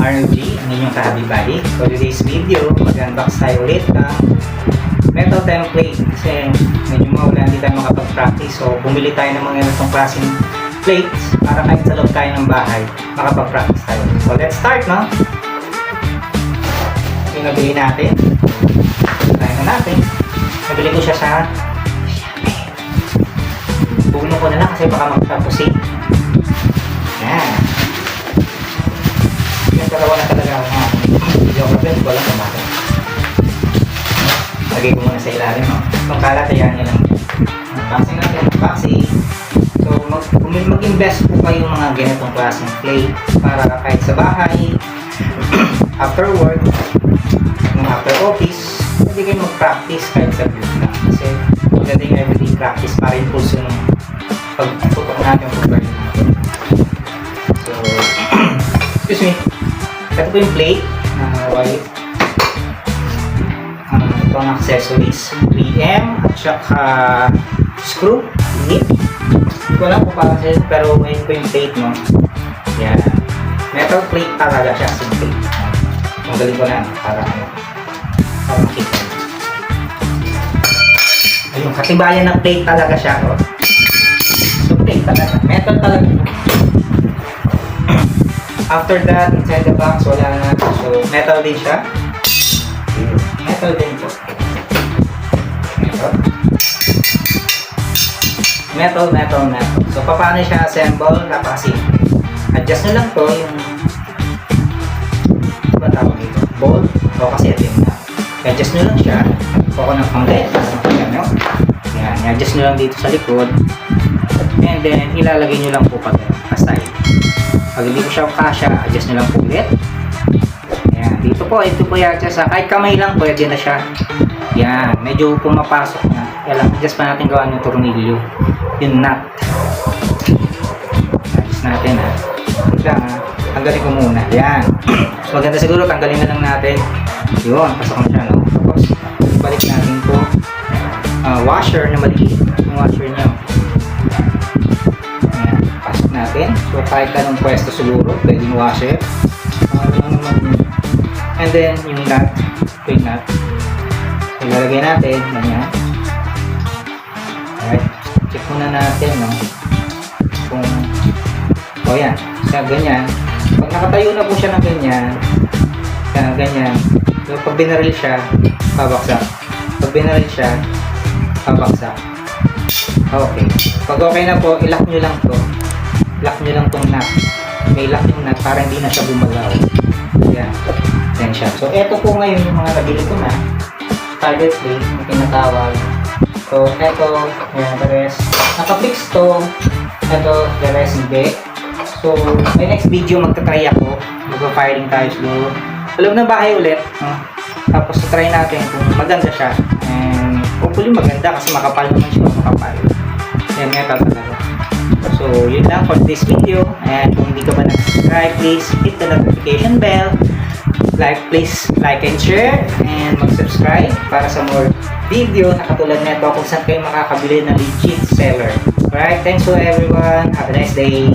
RG, ang inyong kahabibali. For today's video, mag-unbox tayo ulit ng metal template kasi medyo mawala, hindi tayo makapag-practice. So, bumili tayo ng mga ganitong klaseng plates para kahit sa loob tayo ng bahay, makapag-practice tayo. So, let's start, no? Yung nabili natin. Try na natin. Nabili ko siya sa Shopee. Bugno ko na lang kasi baka magtapusin. Yan. Yung dalawa na talaga ako mga video ko rin, walang kumakas. Lagay ko muna sa ilalim, no? Itong kalat, ayan nyo lang. Unboxing natin, unboxing. So, mag-invest po kayo mga ganitong klaseng plate para kahit sa bahay, after work, after office, pwede kayo mag-practice kahit sa group na. Kasi maganda yung everyday practice para impulso ng pagputok natin yung burning natin. So, excuse me. Ito po yung plate na white. Ito ang accessories. 3M at saka screw. Hindi ko alam kung para sa'yo, pero ngayon po yung plate mo. Yan. Metal plate talaga siya. Simple. Magaling ko na para makita. Ayun, katibayan ng plate talaga siya. Oh. So, plate talaga. Metal talaga. After that, inside the box, wala na. So, metal din siya. Metal din po. Metal. So, paano siya assemble? Napakasimple. Adjust nyo lang to yung ano ba tawag dito? Bolt. O kasi ito yung adjust nyo lang siya. Kuha ko ng panglet. Yan. I-adjust nyo lang dito sa likod. And then, ilalagay nyo lang po pa-style. Pag hindi ko siya kasya, adjust nyo lang po ulit. Ayan. Dito po, ito po i-adjust. Kahit kamay lang, pwede na siya. Yan. Medyo pumapasok na. Kaya lang, adjust pa natin gawa ng tornilyo. Yung nut. Adjust natin ha. Wait lang ha. Tanggalin ko muna. Yan. So, maganda siguro, tanggalin na lang natin. Yun. Pasok na siya, no? Tapos, balik natin po. Washer na maliit. Yung washer niya. Ayan. Pasok natin. So, kahit anong pwesto siguro, pwedeng washer. And then, yung nut. Ito yung nut. So, ilalagay natin. Ganyan. Alright. Check muna natin, no? Kung, o yan. Sa ganyan. Pag nakatayo na po siya ng ganyan, ganyan. So, pag binaril siya, babaksak. Pag binaril siya, babaksak. Okay. Pag okay na po, i-lock nyo lang to. Lock nyo lang tong nut. May lock yung nut para hindi na siya bumalaw. Yan. Yan siya. So, eto po ngayon yung mga nabili ko na. Target plate, yung tinatawag. So, eto, yan, the rest. Naka-fix to. Eto, the rest hindi. So, may next video magta-try ako. Mag-firing tayo siguro. Alam na bahay ulit. Tapos, try natin kung maganda siya. And, hopefully maganda kasi makapal naman siya. Makapal. Yan, metal talaga. So, yun lang for this video. And kung hindi ka ba nag-subscribe, please hit the notification bell. Please like and share. And mag-subscribe para sa more video na katulad nito kung saan kayo makakabili ng legit seller. Alright, thanks to everyone. Have a nice day.